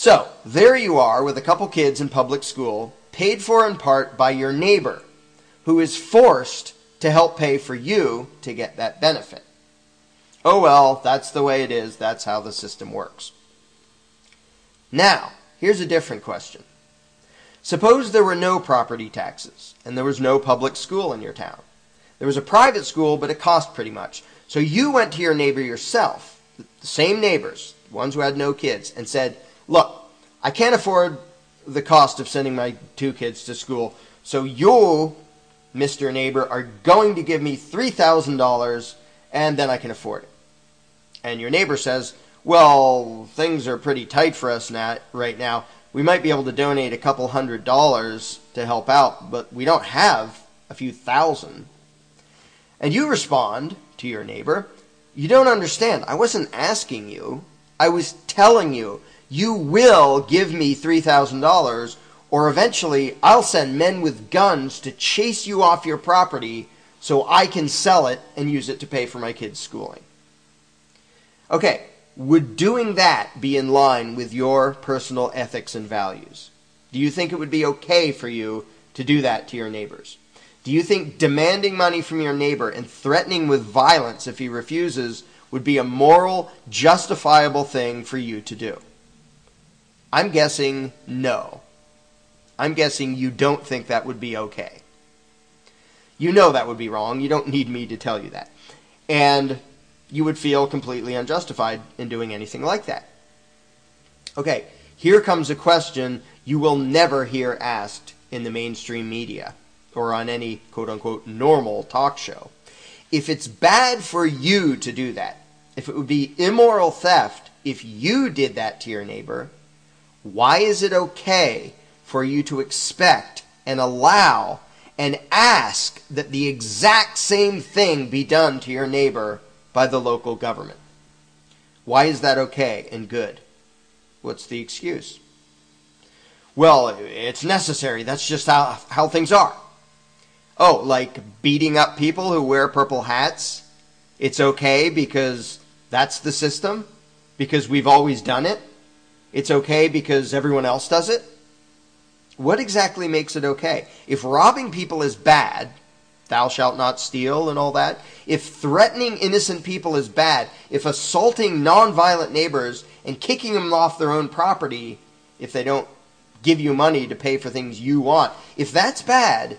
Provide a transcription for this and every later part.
So, there you are with a couple kids in public school, paid for in part by your neighbor, who is forced to help pay for you to get that benefit. Oh well, that's the way it is. That's how the system works. Now, here's a different question. Suppose there were no property taxes and there was no public school in your town. There was a private school, but it cost pretty much. So you went to your neighbor yourself, the same neighbors, the ones who had no kids, and said, look, I can't afford the cost of sending my 2 kids to school, so you, Mr. Neighbor, are going to give me $3,000 and then I can afford it. And your neighbor says, well, things are pretty tight for us right now. We might be able to donate a couple $100s to help out, but we don't have a few thousand. And you respond to your neighbor, you don't understand. I wasn't asking you. I was telling you, you will give me $3,000 or eventually I'll send men with guns to chase you off your property so I can sell it and use it to pay for my kids' schooling. Okay, would doing that be in line with your personal ethics and values? Do you think it would be okay for you to do that to your neighbors? Do you think demanding money from your neighbor and threatening with violence if he refuses would be a moral, justifiable thing for you to do? I'm guessing no. I'm guessing you don't think that would be okay. You know that would be wrong. You don't need me to tell you that. And you would feel completely unjustified in doing anything like that. Okay, here comes a question you will never hear asked in the mainstream media or on any quote-unquote normal talk show. If it's bad for you to do that, if it would be immoral theft if you did that to your neighbor, why is it okay for you to expect and allow and ask that the exact same thing be done to your neighbor by the local government? Why is that okay and good? What's the excuse? Well, it's necessary. That's just how things are. Oh, like beating up people who wear purple hats? It's okay because that's the system? Because we've always done it? It's okay because everyone else does it? What exactly makes it okay? If robbing people is bad, thou shalt not steal and all that, if threatening innocent people is bad, if assaulting nonviolent neighbors and kicking them off their own property if they don't give you money to pay for things you want, if that's bad,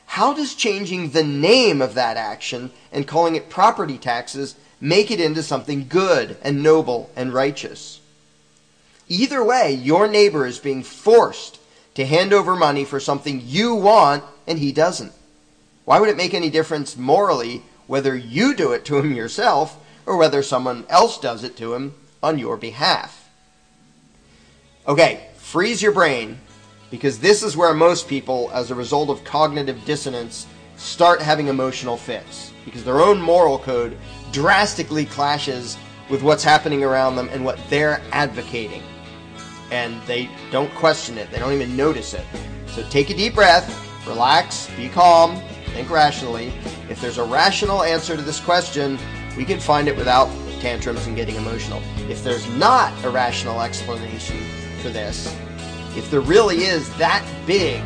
how does changing the name of that action and calling it property taxes make it into something good and noble and righteous? Either way, your neighbor is being forced to hand over money for something you want and he doesn't. Why would it make any difference morally whether you do it to him yourself or whether someone else does it to him on your behalf? Okay, freeze your brain, because this is where most people, as a result of cognitive dissonance, start having emotional fits, because their own moral code drastically clashes with what's happening around them and what they're advocating. And they don't question it. They don't even notice it. So take a deep breath, relax, be calm, think rationally. If there's a rational answer to this question, we can find it without tantrums and getting emotional. If there's not a rational explanation for this, if there really is that big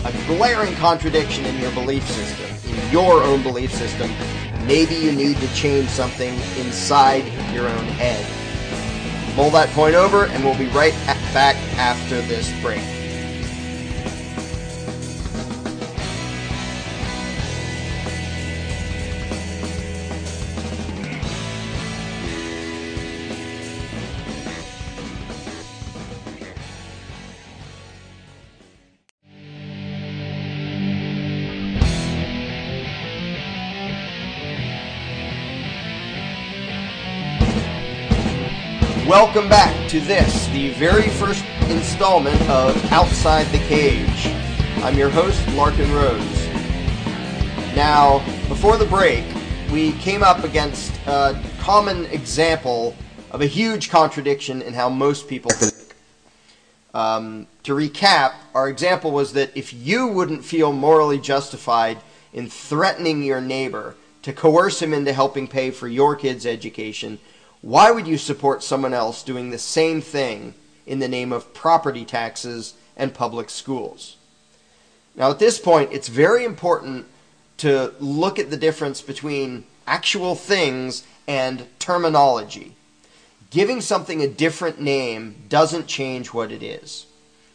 a glaring contradiction in your belief system, in your own belief system, maybe you need to change something inside your own head. Mull that point over, and we'll be right back after this break. Welcome back to this, the very first installment of Outside the Cage. I'm your host, Larken Rose. Now, before the break, we came up against a common example of a huge contradiction in how most people think. To recap, our example was that if you wouldn't feel morally justified in threatening your neighbor to coerce him into helping pay for your kid's education, why would you support someone else doing the same thing in the name of property taxes and public schools. Now, at this point, it's very important to look at the difference between actual things and terminology. Giving something a different name doesn't change what it is.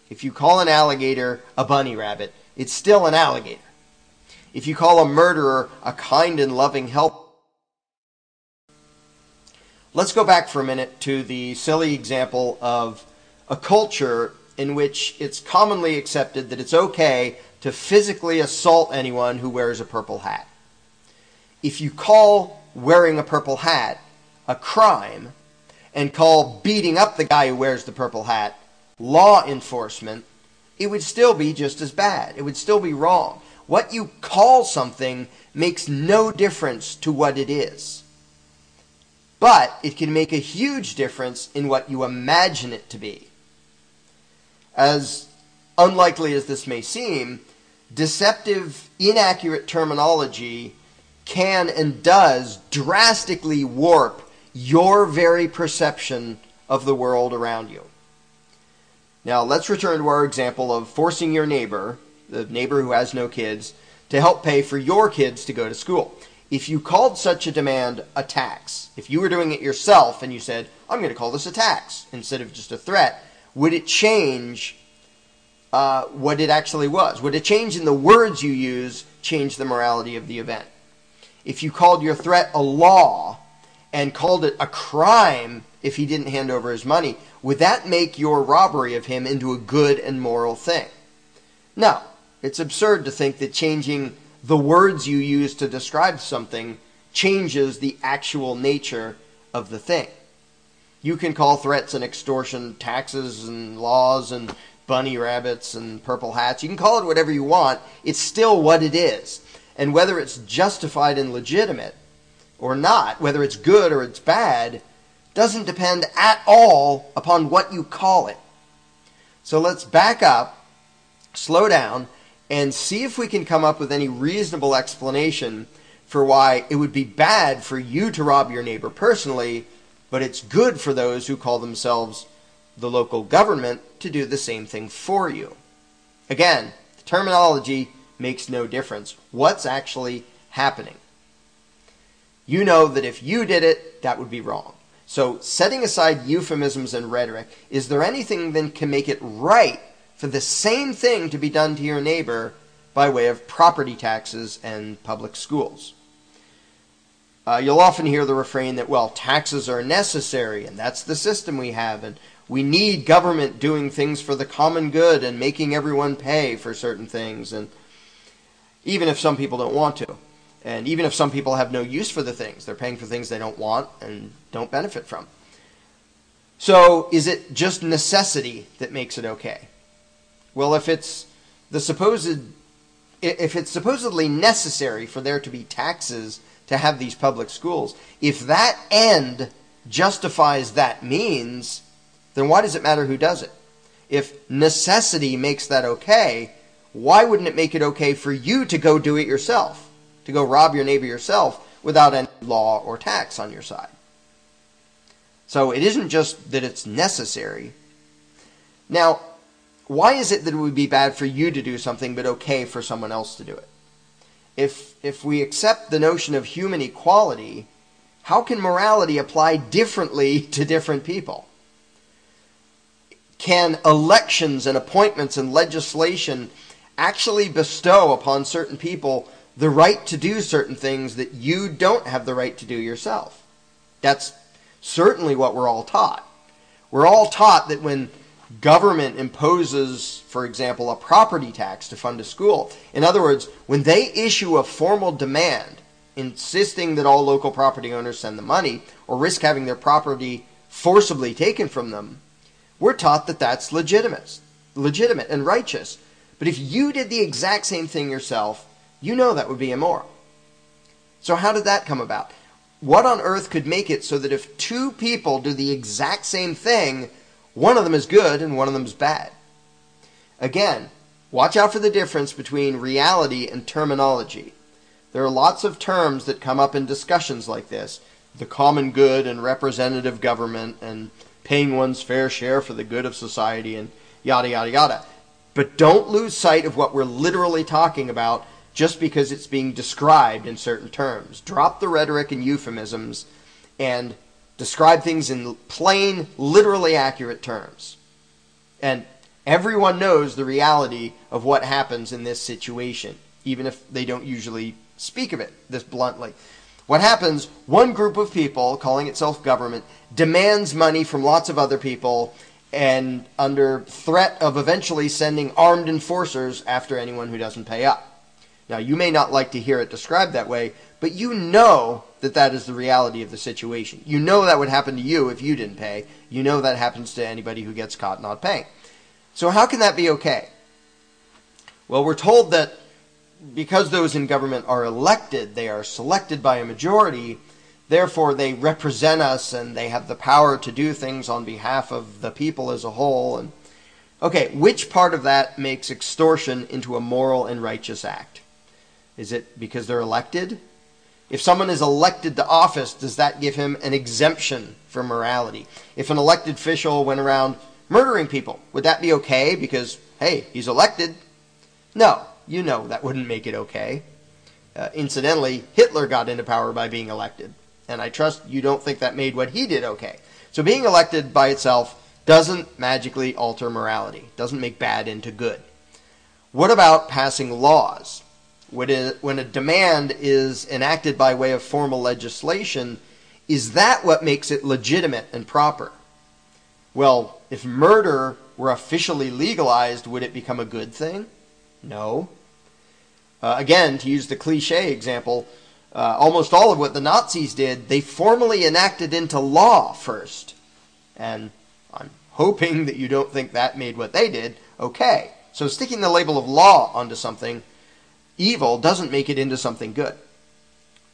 If you call an alligator a bunny rabbit, it's still an alligator. If you call a murderer a kind and loving helper. Let's go back for a minute to the silly example of a culture in which it's commonly accepted that it's okay to physically assault anyone who wears a purple hat. If you call wearing a purple hat a crime and call beating up the guy who wears the purple hat law enforcement, it would still be just as bad. It would still be wrong. What you call something makes no difference to what it is. But it can make a huge difference in what you imagine it to be. As unlikely as this may seem, deceptive, inaccurate terminology can and does drastically warp your very perception of the world around you. Now, let's return to our example of forcing your neighbor, the neighbor who has no kids, to help pay for your kids to go to school. If you called such a demand a tax, if you were doing it yourself and you said, I'm going to call this a tax instead of just a threat, would it change what it actually was? Would it change in the words you use, change the morality of the event? If you called your threat a law and called it a crime if he didn't hand over his money, would that make your robbery of him into a good and moral thing? No. It's absurd to think that changing the words you use to describe something changes the actual nature of the thing. You can call threats and extortion taxes and laws and bunny rabbits and purple hats. You can call it whatever you want. It's still what it is. And whether it's justified and legitimate or not, whether it's good or it's bad, doesn't depend at all upon what you call it. So let's back up, slow down, and see if we can come up with any reasonable explanation for why it would be bad for you to rob your neighbor personally, but it's good for those who call themselves the local government to do the same thing for you. Again, the terminology makes no difference. What's actually happening? You know that if you did it, that would be wrong. So setting aside euphemisms and rhetoric, is there anything that can make it right for the same thing to be done to your neighbor by way of property taxes and public schools? You'll often hear the refrain that, well, taxes are necessary, and that's the system we have, and we need government doing things for the common good and making everyone pay for certain things, and even if some people don't want to, and even if some people have no use for the things, they're paying for things they don't want and don't benefit from. So is it just necessity that makes it okay? Well, if it's supposedly necessary for there to be taxes to have these public schools, if that end justifies that means, then why does it matter who does it? If necessity makes that okay, why wouldn't it make it okay for you to go do it yourself, to go rob your neighbor yourself without any law or tax on your side? So it isn't just that it's necessary. Now, why is it that it would be bad for you to do something but okay for someone else to do it? If we accept the notion of human equality, how can morality apply differently to different people? Can elections and appointments and legislation actually bestow upon certain people the right to do certain things that you don't have the right to do yourself? That's certainly what we're all taught. We're all taught that when government imposes, for example, a property tax to fund a school, in other words, when they issue a formal demand insisting that all local property owners send the money or risk having their property forcibly taken from them, we're taught that that's legitimate and righteous. But if you did the exact same thing yourself, you know that would be immoral. So how did that come about? What on earth could make it so that if two people do the exact same thing, one of them is good and one of them is bad? Again, watch out for the difference between reality and terminology. There are lots of terms that come up in discussions like this. The common good and representative government and paying one's fair share for the good of society, and yada, yada, yada. But don't lose sight of what we're literally talking about just because it's being described in certain terms. Drop the rhetoric and euphemisms and describe things in plain, literally accurate terms. And everyone knows the reality of what happens in this situation, even if they don't usually speak of it this bluntly. What happens, one group of people, calling itself government, demands money from lots of other people, and under threat of eventually sending armed enforcers after anyone who doesn't pay up. Now, you may not like to hear it described that way, but you know that that is the reality of the situation. You know that would happen to you if you didn't pay. You know that happens to anybody who gets caught not paying. So how can that be okay? Well, we're told that because those in government are elected, they are selected by a majority, therefore they represent us and they have the power to do things on behalf of the people as a whole. And okay, which part of that makes extortion into a moral and righteous act? Is it because they're elected? If someone is elected to office, does that give him an exemption from morality? If an elected official went around murdering people, would that be okay because, hey, he's elected? No, you know that wouldn't make it okay. Incidentally, Hitler got into power by being elected, and I trust you don't think that made what he did okay. So being elected by itself doesn't magically alter morality, doesn't make bad into good. What about passing laws? When a demand is enacted by way of formal legislation, is that what makes it legitimate and proper? Well, if murder were officially legalized, would it become a good thing? No. Again, to use the cliche example, almost all of what the Nazis did, they formally enacted into law first. And I'm hoping that you don't think that made what they did okay. So sticking the label of law onto something evil doesn't make it into something good.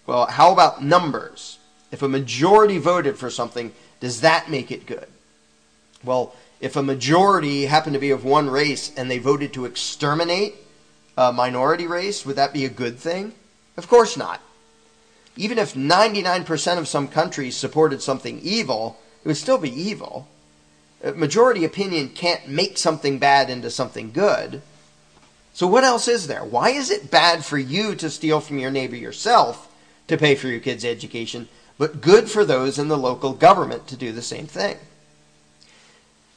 Well, how about numbers? If a majority voted for something, does that make it good? Well, if a majority happened to be of one race and they voted to exterminate a minority race, would that be a good thing? Of course not. Even if 99% of some countries supported something evil, it would still be evil. Majority opinion can't make something bad into something good. So what else is there? Why is it bad for you to steal from your neighbor yourself to pay for your kids' education, but good for those in the local government to do the same thing?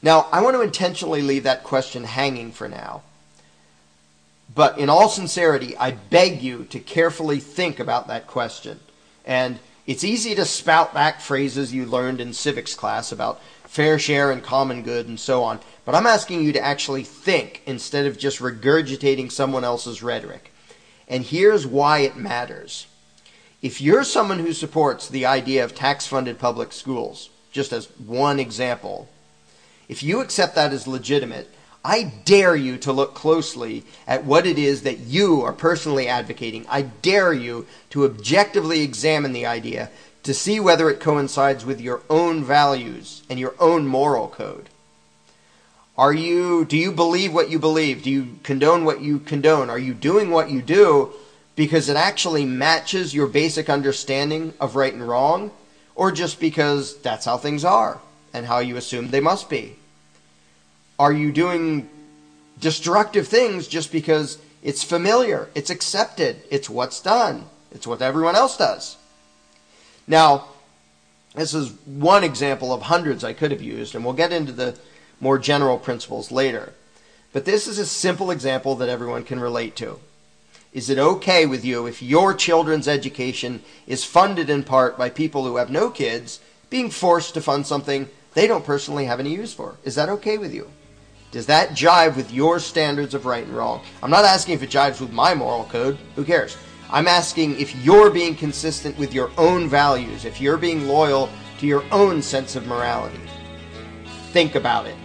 Now, I want to intentionally leave that question hanging for now. But in all sincerity, I beg you to carefully think about that question. And it's easy to spout back phrases you learned in civics class about fair share and common good and so on. But I'm asking you to actually think instead of just regurgitating someone else's rhetoric. And here's why it matters. If you're someone who supports the idea of tax-funded public schools, just as one example, if you accept that as legitimate, I dare you to look closely at what it is that you are personally advocating. I dare you to objectively examine the idea to see whether it coincides with your own values and your own moral code. Do you believe what you believe? Do you condone what you condone? Are you doing what you do because it actually matches your basic understanding of right and wrong, or just because that's how things are and how you assume they must be? Are you doing destructive things just because it's familiar, it's accepted, it's what's done, it's what everyone else does? Now, this is one example of hundreds I could have used, and we'll get into the more general principles later. But this is a simple example that everyone can relate to. Is it okay with you if your children's education is funded in part by people who have no kids being forced to fund something they don't personally have any use for? Is that okay with you? Does that jive with your standards of right and wrong? I'm not asking if it jives with my moral code. Who cares? I'm asking if you're being consistent with your own values, if you're being loyal to your own sense of morality. Think about it.